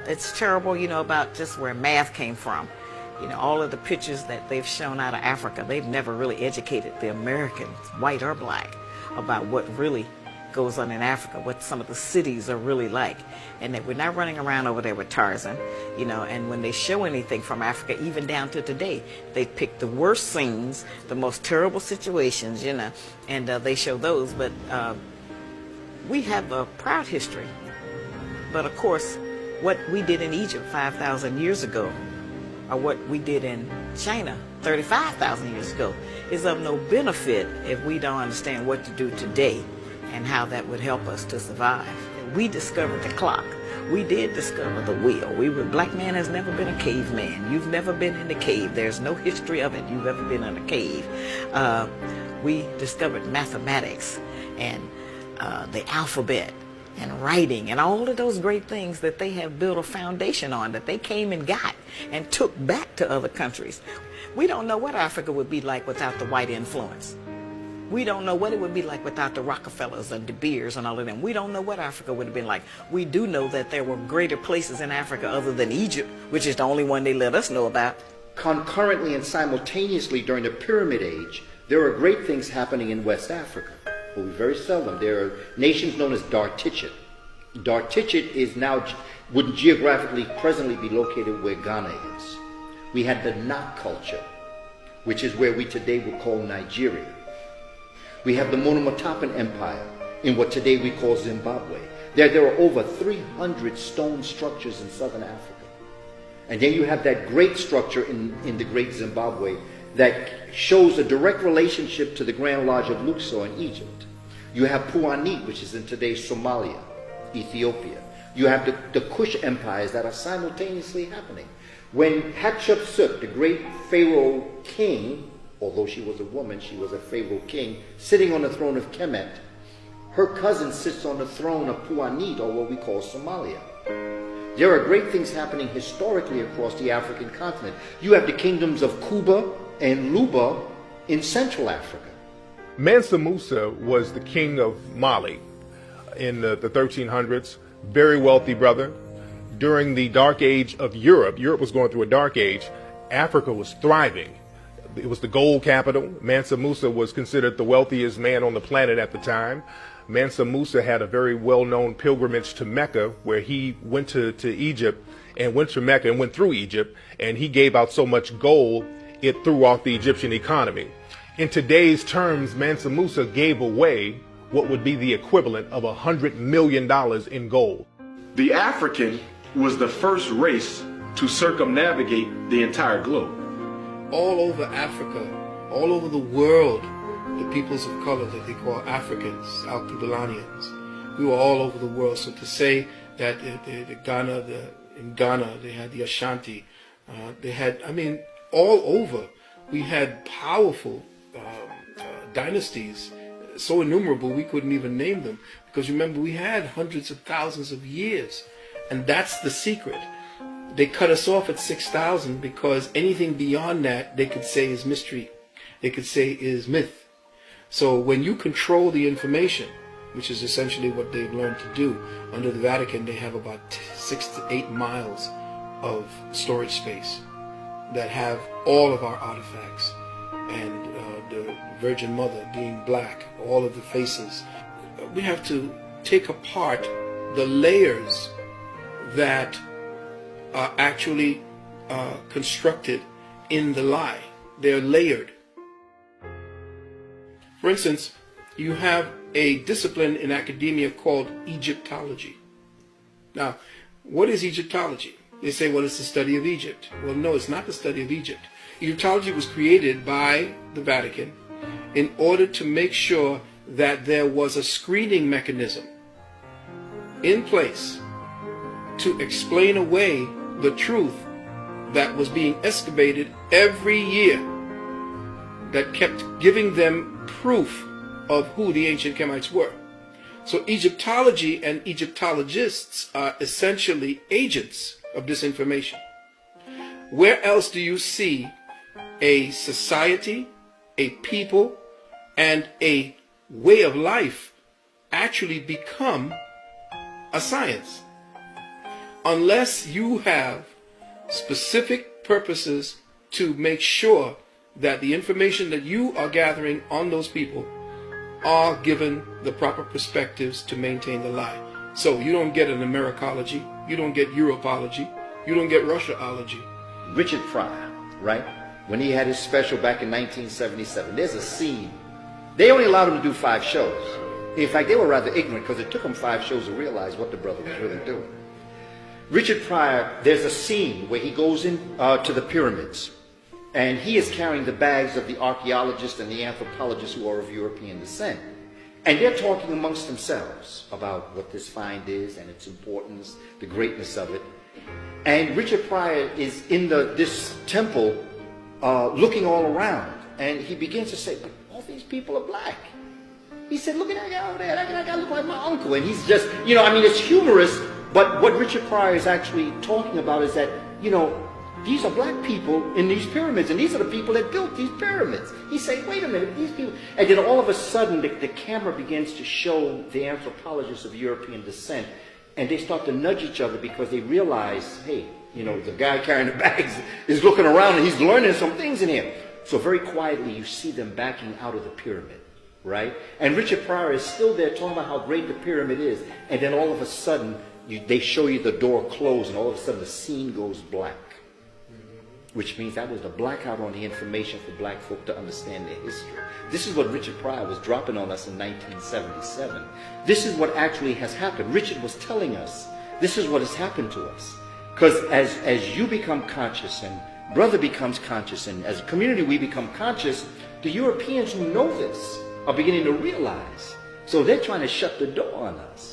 It's terrible, about just where math came from. All of the pictures that they've shown out of Africa, they've never really educated the Americans, white or black, about what really goes on in Africa, what some of the cities are really like. And that we're not running around over there with Tarzan, and when they show anything from Africa, even down to today, they pick the worst scenes, the most terrible situations, and they show those. But we have a proud history. But of course, what we did in Egypt 5,000 years ago, or what we did in China 35,000 years ago, is of no benefit if we don't understand what to do today and how that would help us to survive. We discovered the clock. We did discover the wheel. Black man has never been a caveman. You've never been in a cave. There's no history of it. You've ever been in a cave. We discovered mathematics and the alphabet and writing and all of those great things that they have built a foundation on, that they came and got and took back to other countries. We don't know what Africa would be like without the white influence. We don't know what it would be like without the Rockefellers and De Beers and all of them. We don't know what Africa would have been like. We do know that there were greater places in Africa other than Egypt, which is the only one they let us know about. Concurrently and simultaneously during the Pyramid Age, there are great things happening in West Africa. But we very seldom. There are nations known as Dar-Tichet. Dar-Tichet would geographically presently be located where Ghana is. We had the Nak culture, which is where we today would call Nigeria. We have the Monomotapan Empire in what today we call Zimbabwe. There are over 300 stone structures in southern Africa. And then you have that great structure in the great Zimbabwe that shows a direct relationship to the Grand Lodge of Luxor in Egypt. You have Puanit, which is in today's Somalia, Ethiopia. You have the Kush empires that are simultaneously happening. When Hatshepsut, the great Pharaoh king, although she was a woman, she was a Pharaoh king, sitting on the throne of Kemet, her cousin sits on the throne of Puanit, or what we call Somalia. There are great things happening historically across the African continent. You have the kingdoms of Kuba and Luba in Central Africa. Mansa Musa was the king of Mali in the 1300s, very wealthy brother. During the dark age of Europe was going through a dark age, Africa was thriving. It was the gold capital. Mansa Musa was considered the wealthiest man on the planet at the time. Mansa Musa had a very well-known pilgrimage to Mecca, where he went to Egypt and went to Mecca and went through Egypt, and he gave out so much gold it threw off the Egyptian economy. In today's terms, Mansa Musa gave away what would be the equivalent of $100 million in gold. The African was the first race to circumnavigate the entire globe. All over Africa, all over the world, the peoples of color that they call Africans, Alkebulanans, we were all over the world. So to say that in Ghana they had the Ashanti, they had, all over, we had powerful dynasties, so innumerable we couldn't even name them. Because remember, we had hundreds of thousands of years, and that's the secret. They cut us off at 6,000 because anything beyond that they could say is mystery. They could say is myth. So when you control the information, which is essentially what they've learned to do, under the Vatican they have about 6 to 8 miles of storage space that have all of our artifacts, and the Virgin Mother being black, all of the faces. We have to take apart the layers that are actually constructed in the lie. They're layered. For instance, you have a discipline in academia called Egyptology. Now, what is Egyptology? They say, well, it's the study of Egypt. Well, no, it's not the study of Egypt. Egyptology was created by the Vatican in order to make sure that there was a screening mechanism in place to explain away the truth that was being excavated every year, that kept giving them proof of who the ancient Kemites were. So Egyptology and Egyptologists are essentially agents of this information. Where else do you see a society, a people, and a way of life actually become a science? unless you have specific purposes to make sure that the information that you are gathering on those people are given the proper perspectives to maintain the lie. So you don't get an Americology, you don't get Europology, you don't get Russiaology. Richard Pryor, right? When he had his special back in 1977, there's a scene. They only allowed him to do 5 shows. In fact, they were rather ignorant because it took them 5 shows to realize what the brother was really doing. Richard Pryor, there's a scene where he goes in to the pyramids, and he is carrying the bags of the archaeologists and the anthropologists who are of European descent. And they're talking amongst themselves about what this find is and its importance, the greatness of it. And Richard Pryor is in this temple looking all around, and he begins to say, but all these people are black. He said, look at that guy over there, that guy looks like my uncle. And he's just, you know, I mean, it's humorous, but what Richard Pryor is actually talking about is that, you know, these are black people in these pyramids, and these are the people that built these pyramids. He's saying, wait a minute, these people... And then all of a sudden, the camera begins to show the anthropologists of European descent, and they start to nudge each other because they realize, hey, you know, the guy carrying the bags is looking around and he's learning some things in here. So very quietly, you see them backing out of the pyramid, right? And Richard Pryor is still there talking about how great the pyramid is, and then all of a sudden, they show you the door close, and all of a sudden the scene goes black. Which means that was the blackout on the information for black folk to understand their history. This is what Richard Pryor was dropping on us in 1977. This is what actually has happened. Richard was telling us, this is what has happened to us. Because as you become conscious, and brother becomes conscious, and as a community we become conscious, the Europeans who know this are beginning to realize. So they're trying to shut the door on us.